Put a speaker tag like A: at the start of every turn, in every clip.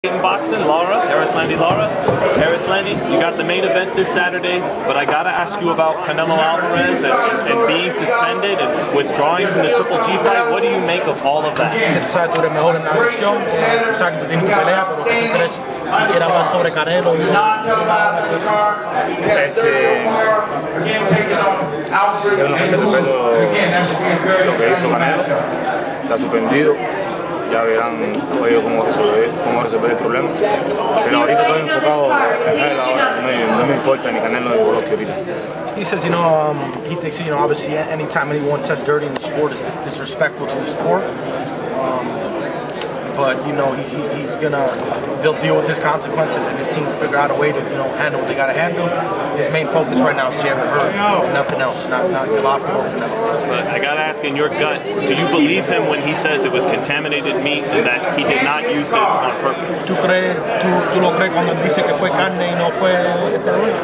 A: In boxing, Lara, Eryslandi Lara. Eryslandi, you got the main event this Saturday, but I gotta ask you about Canelo Alvarez and being suspended and withdrawing from the Triple G fight. What do you make of all of that?
B: Tú sabes, tú eres mejor en la división, tú sabes que tú tienes tu pelea, pero ¿qué tú crees si quieres hablar sobre Careo?
C: Yo no respeto lo que hizo Canelo, está suspendido. Ya verán ellos cómo resolver el problema. Pero ahorita estoy enfocado en él ahora. No me importa ni Canelo ni Golovkin ahorita.
B: He says, he thinks, obviously anytime anyone tests dirty in the sport is disrespectful to the sport. But, they'll deal with his consequences and his team will figure out a way to, handle what they got to handle. His main focus right now is Jarrett Hurd, nothing else, not Golovkin or Canelo.
A: But I gotta ask, in your gut, do you believe him when he says it was contaminated meat and that he did not use it on purpose?
B: ¿Tú lo crees cuando él dice que fue carne y no fue esteroide?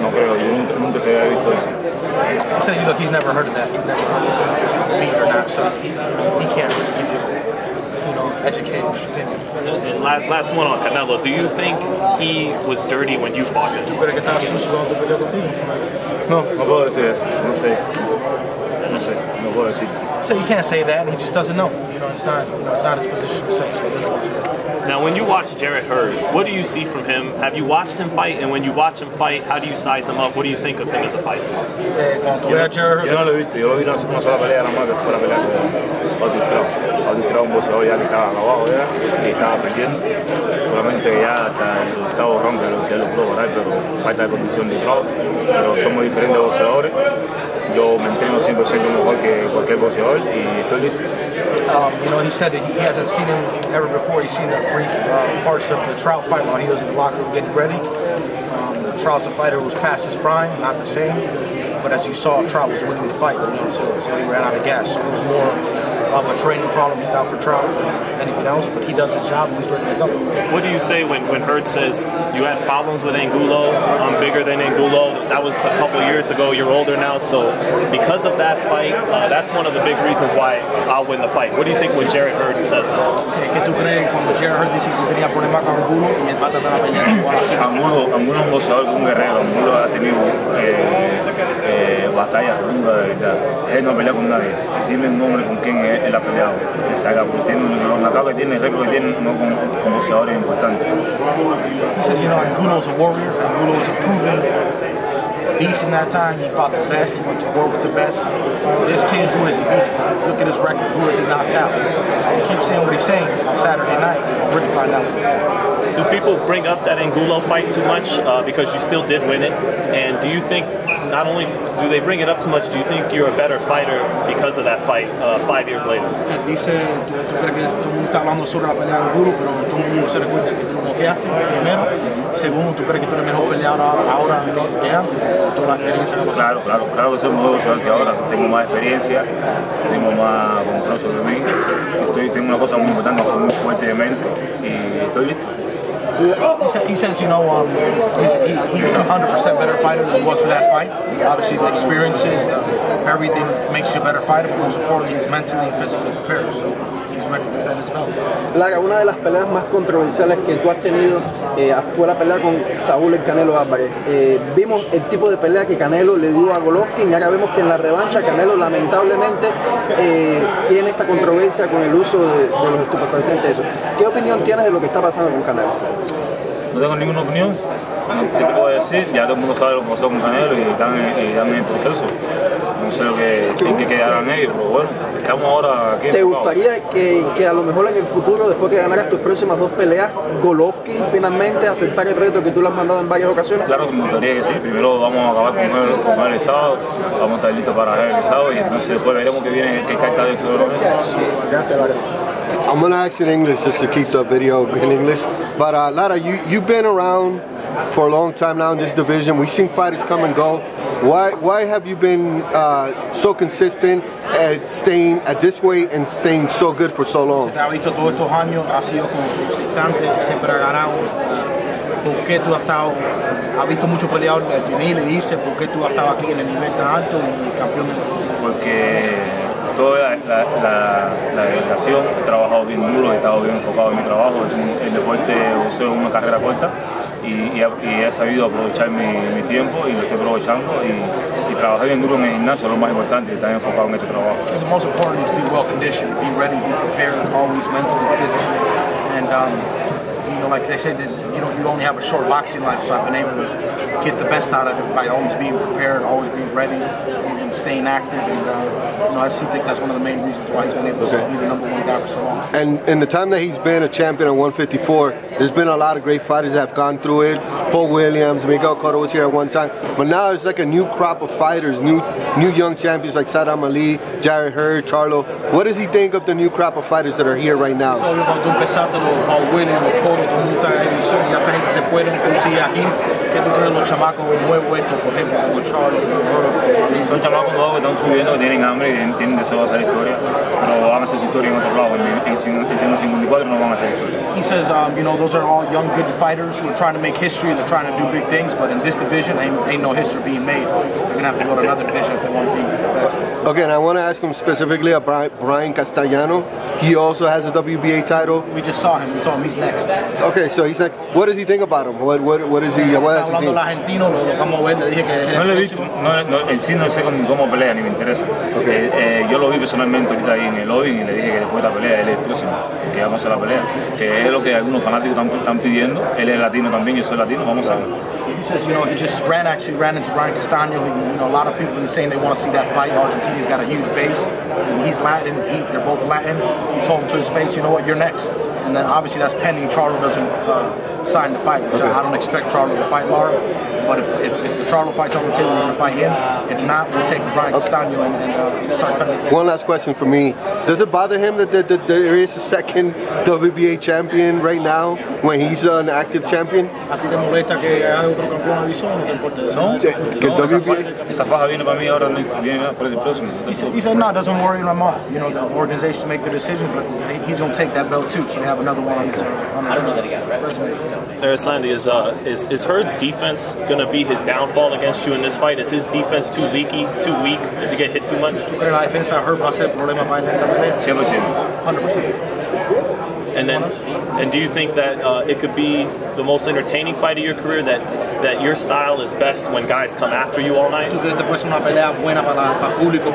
C: No creo, yo nunca se había visto eso.
B: He said, look, he's never heard of that. He's never heard of meat or not, so he can't give you, educated opinion.
A: And last one on Canelo, do you think he was dirty when you fought him?
B: ¿Tú crees que estaba sucio cuando te peleó contigo?
C: No puedo decir eso, no puedo decir.
B: So you can't say that, and he just doesn't know. It's not his position to say, so he doesn't want to say that.
A: Now, when you watch Jarrett Hurd, what do you see from him? Have you watched him fight? And when you watch him fight, how do you size him up? What do you think of him as a fighter?
C: Yo no lo he visto, yo lo vi una sola pelea nada más, que fue la pelea con Este, un boxeador ya que estaba abajo ya y estaba perdiendo. Solamente que ya hasta el octavo round que él lo pudo ganar, pero falta de condición de trabajo. Pero somos diferentes boxeadores. Yo me entreno 100% mejor que cualquier boxeador y estoy listo.
B: He said that he hasn't seen him ever before. He's seen the brief parts of the Trout fight while he was in the locker room getting ready. Trout's a fighter who was past his prime, not the same. But as you saw, Trout was winning the fight, so he ran out of gas. So it was more of a training problem he thought for Trout than anything else. But he does his job and he's ready to go.
A: What do you say when Hurd says you had problems with Angulo? I'm bigger than Angulo. That was a couple years ago. You're older now, so because of that fight, that's one of the big reasons why I'll win the fight. What do you think when Jarrett Hurd says that?
B: ¿Qué tú crees cuando Jarrett Hurd dice que tú tenías problemas con Angulo y él va a tratar de pelear igual así?
C: Angulo es un boxeador, un guerrero. Angulo ha tenido batallas duras, de verdad. Él no pelea con nadie. Dime el nombre con quién él ha peleado. Que se haga, porque tiene los knockouts que tiene, el récord que tiene, no con boxeadores importantes.
B: He says, Angulo's a warrior. Angulo was a proven beast in that time. He fought the best. He went to war with the best. This kid, who has he beaten? Look at his record. Who has he knocked out? So he keeps saying what he's saying on Saturday night. We'll really find out what he's got.
A: Do people bring up that Angulo fight too much because you still did win it? And do you think, not only do they bring it up too much, do you think you're a better fighter because of that fight 5 years later?
B: Dice, tú crees que todo el mundo está hablando sobre la pelea de Angulo, pero todo el mundo se recuerda que tú lo noqueaste primero. Segundo, tú crees que tú eres mejor peleador ahora que antes, con toda la experiencia que ha pasado.
C: Claro que soy mejor boxeador que ahora. Tengo más experiencia, tengo más control sobre mí. Tengo una cosa muy importante, soy muy fuerte de mente y estoy listo.
B: He says, he was 100% better fighter than he was for that fight. Obviously, the experiences, everything makes you a better fighter, but most importantly, he's mentally and physically prepared, so he's ready to defend his belt.
D: Lara, una de las peleas más controversiales que tú has tenido fue la pelea con Saúl el Canelo Álvarez. Vimos el tipo de pelea que Canelo le dio a Golovkin y ahora vemos que en la revancha Canelo lamentablemente tiene esta controversia con el uso de los estupefacientes. ¿Qué opinión tienes de lo que está pasando con Canelo?
C: No tengo ninguna opinión. ¿Qué te puedo decir? Ya todo el mundo sabe lo que pasó con Canelo y están en el proceso. No sé en qué quedarán ellos, pero bueno, estamos ahora aquí.
D: ¿Te gustaría que a lo mejor en el futuro, después que ganaras tus próximas 2 peleas, Golovkin finalmente aceptar el reto que tú le has mandado en varias ocasiones?
C: Claro que me gustaría que sí. Primero vamos a acabar con él el sábado, vamos a estar listos para él el sábado y entonces después veremos qué carta de eso de los meses.
D: Gracias, Lara.
E: I'm going to ask you in English just to keep the video in English. But Lara, you've been around for a long time now in this division. We've seen fighters come and go. Why have you been so consistent at staying at this weight and staying so good for so long?
B: Te ha visto todos estos años, ha sido consistente, siempre ha ganado. ¿Por qué tú has estado, has visto muchos peleadores venir y le dice por qué tú has estado aquí en el nivel tan alto y campeón del mundo?
C: Porque toda la dedicación, he trabajado bien duro, he estado bien enfocado en mi trabajo. El deporte de boxeo es una carrera corta y he sabido aprovechar mi tiempo y lo estoy aprovechando y trabajar bien duro en el gimnasio es lo más importante y estar enfocado en este trabajo.
B: The most important is be well conditioned, be ready, be prepared, always mentally, physically, and you know, like they say that you only have a short boxing life, so I've been able to get the best out of it by always being prepared, always being ready, and staying active. And you know, I see things that's one of the main reasons why he's been able to be the #1 guy for so long.
E: And in the time that he's been a champion at 154, there's been a lot of great fighters that have gone through it. Paul Williams, Miguel Cotto was here at one time, but now there's like a new crop of fighters, new young champions like Saddam Ali, Jarrett Hurd, Charlo. What does he think of the new crop of fighters that are here right now?
B: So cuando tú empezaste los Paul Williams, los Cotto, todo el mundo está en emisión y ya esa gente se fueron, tú sigues aquí. ¿Qué tú crees los chamacos nuevos estos, por ejemplo, como Charlo, Hurd?
C: Son chamacos nuevos que están subiendo, que tienen hambre y tienen deseo de hacer historia, pero van a hacer su historia en otro lado. En 154 no van a hacer historia.
B: He says, you know, those are all young, good fighters who are trying to make history. They're trying to do big things, but in this division, ain't no history being made. They're gonna have to go to another division if they want to be best.
E: Okay, and I want to ask him specifically about Brian Castellano. He also has a WBA title.
B: We just saw him. We told him he's next.
E: Okay, so he's next. What does he think about him? What is he? What has he seen?
B: Hablando al argentino, lo vamos a ver. Le dije que
C: no lo he visto, en sí no sé cómo pelea ni me interesa. Yo lo vi personalmente ahorita ahí en el lobby y le dije que después de la pelea él es el próximo, que vamos a hacer la pelea, que es lo que algunos fanáticos están pidiendo. Él es latino también, yo soy latino, vamos a ver.
B: He says, you know, he just ran into Brian Castellano. You know, a lot of people have been saying they want to see that fight. Argentina's got a huge base, and he's Latin. They're both Latin. He told him to his face, you know what, you're next. And then obviously that's pending Charlo doesn't sign the fight, which I don't expect Charlo to fight Lara. But if the Charlo fight's on the table, we're going to fight him. If not, we'll take Brian Castellano and start cutting.
E: One last question for me. Does it bother him that there is a second WBA champion right now when he's an active champion?
B: ¿A ti te molesta que haya otro campeón avisado? ¿No te importa eso?
C: No, esa faja viene para mí ahora, viene por el próximo.
B: He said, no, it doesn't worry him at all. You know, the organizations make their decision, but he's going to take that belt too, so we have another one on his resume.
A: Eryslandi, is Hurd's defense going to be his downfall against you in this fight? Is his defense too leaky, too weak? Does he get hit too much?
B: ¿Tú crees la defensa de Hurd va a ser el problema para él en esta pelea?
C: 100%.
B: 100%.
A: And do you think that it could be the most entertaining fight of your career, that your style is best when guys come after you all night?
B: ¿Tú crees que puede ser una pelea buena para el público?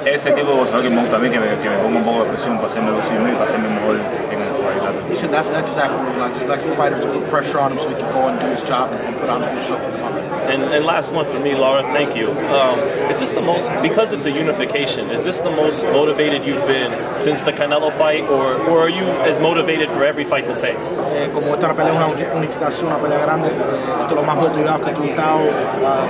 C: Ese tipo de boxeador que me gusta a mí, que me ponga un poco de presión para hacerme lucirme y para hacerme mejor en el cuadrilátero.
B: He said that's exactly what he likes. He likes the fighters to put pressure on him so he can go and do his job and put on a good show for the public.
A: And last one for me, Lara, thank you. Is this the most, because it's a unification, is this the most motivated you've been since the Canelo fight, or are you as motivated for every fight the same?
B: Como esta pelea es una unificación, una pelea grande, ¿esto es lo más motivado que tú has estado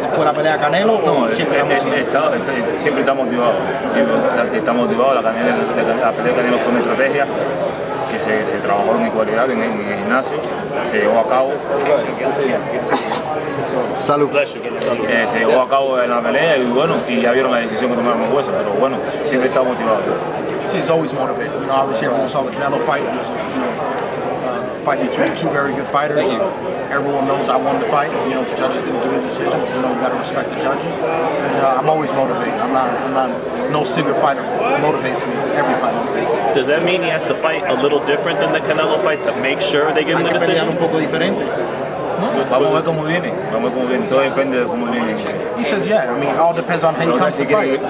B: después de la pelea de Canelo?
C: No, siempre está motivado. Siempre está motivado. La pelea de Canelo fue una estrategia que se trabajó en igualdad en el gimnasio, se llevó a cabo.
E: Salud.
C: Se llevó a cabo en la pelea y bueno, y ya vieron la decisión que tomaron los jueces, pero bueno, siempre está motivado.
B: He's always motivated. You know, obviously everyone saw the Canelo fight. It was fight between two very good fighters. Everyone knows I won the fight. You know, the judges didn't give me the decision, but you know, you got to respect the judges. And I'm always motivated. I'm not no single fighter motivates me. Every fight motivates me.
A: Does that mean he has to fight a little different than the Canelo fight to make sure they give him the decision?
B: Un poco diferente.
C: Vamos a ver cómo viene. Todo depende de cómo viene.
B: He says, yeah. I mean, it all depends on how he comes to fight.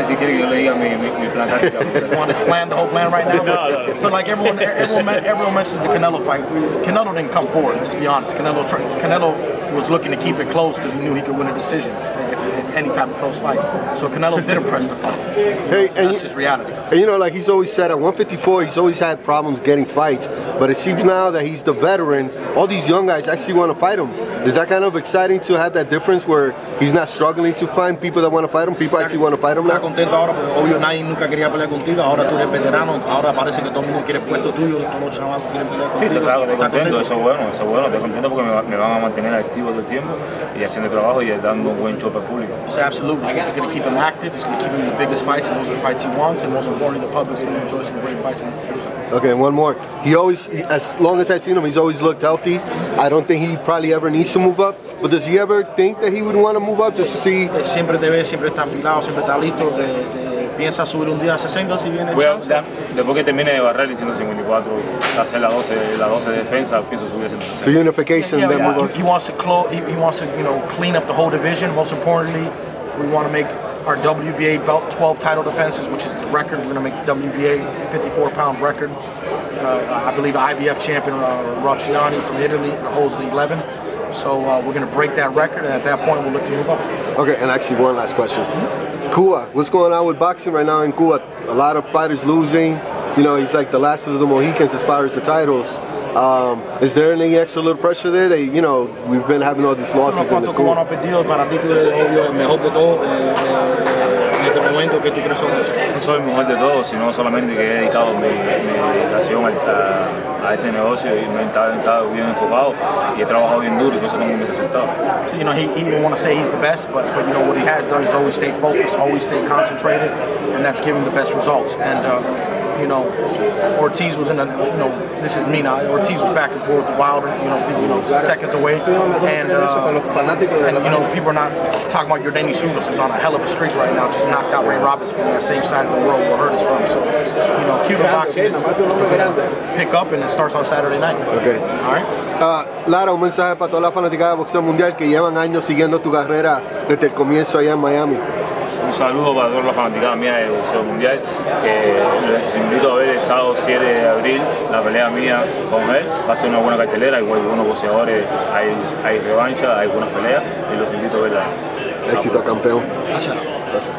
C: Si quiere que yo le diga mi plan táctico.
B: You want his plan, the whole plan right now? No. But like everyone mentions the Canelo fight. Canelo didn't come forward. Let's be honest. Canelo was looking to keep it close because he knew he could win a decision if any type of close fight. So Canelo didn't press the fight.
E: Hey, and
B: that's just reality.
E: And you know, like he's always said, at 154, he's always had problems getting fights. But it seems now that he's the veteran, all these young guys actually want to fight him. Is that kind of exciting to have that difference where he's not struggling to find people that want to fight him? People actually want to fight him now?
B: Está contento ahora porque obvio nadie nunca quería pelear contigo. Ahora tú eres veterano. Ahora parece que todo el mundo quiere puesto tuyo. Todos los chavales quieren pelear contigo.
C: Sí, claro, estoy contento. Eso es bueno. Estoy contento porque me van a mantener activo todo el tiempo y haciendo trabajo y dando un buen show para el público.
B: So absolutely, because he's going to keep him active. He's going to keep him in the biggest fights, and those are the fights he wants. And most importantly, the public's going to enjoy some great fights in this division.
E: Okay, and one more. As long as I've seen him, he's always looked healthy. I don't think he probably ever needs to move up. But does he ever think that he would want to move up just to see?
B: Siempre te ve, siempre está afilado, siempre está listo. ¿Piensa subir un día a 60 si viene el chance?
C: Después que termine de barrer el 154, hacer la 12 de defensa, pienso subir a 160.
E: So unification, then move on.
B: He wants to clean up the whole division. Most importantly, we want to make our WBA belt 12 title defenses, which is the record. We're going to make WBA 54-pound record. I believe IBF champion Rocciani from Italy holds the 11. So we're going to break that record, and at that point, we'll look to move up.
E: Okay, and actually one last question. Cuba, what's going on with boxing right now in Cuba? A lot of fighters losing. You know, he's like the last of the Mohicans as far as the titles. Is there any extra little pressure there? That, you know, we've been having all these losses in the
B: cubano perdido para ti, tú eres obvio el mejor de todo en este momento. ¿Qué tú crees sobre eso?
C: No soy el mejor de todos, sino solamente que he dedicado mi dedicación a este negocio y me he estado bien enfocado y he trabajado bien duro y por eso tengo mis resultados.
B: So, you know, he didn't want to say he's the best, but you know what he has done is always stay focused, always stay concentrated, and that's given the best results. And you know, Ortiz was in a, you know, this is me now. Ortiz was back and forth with Wilder, you know, seconds away, and you know, people are not talking about Yordenis Ugas, who's on a hell of a streak right now, just knocked out Ray Roberts from that same side of the world where Hurd is from. So, you know, Cuban boxing is going to pick up, and it starts on Saturday night.
E: Okay.
B: All right.
E: Lara, un mensaje para toda la fanática de boxeo mundial que llevan años siguiendo tu carrera desde el comienzo allá en Miami.
C: Un saludo para toda la fanaticada mía de boxeo mundial, que les invito a ver el sábado 7 de abril la pelea mía con él. Va a ser una buena cartelera, igual buenos boxeadores, hay revancha, hay buenas peleas y los invito a verla.
E: Éxito, campeón.
B: Gracias.
E: Gracias.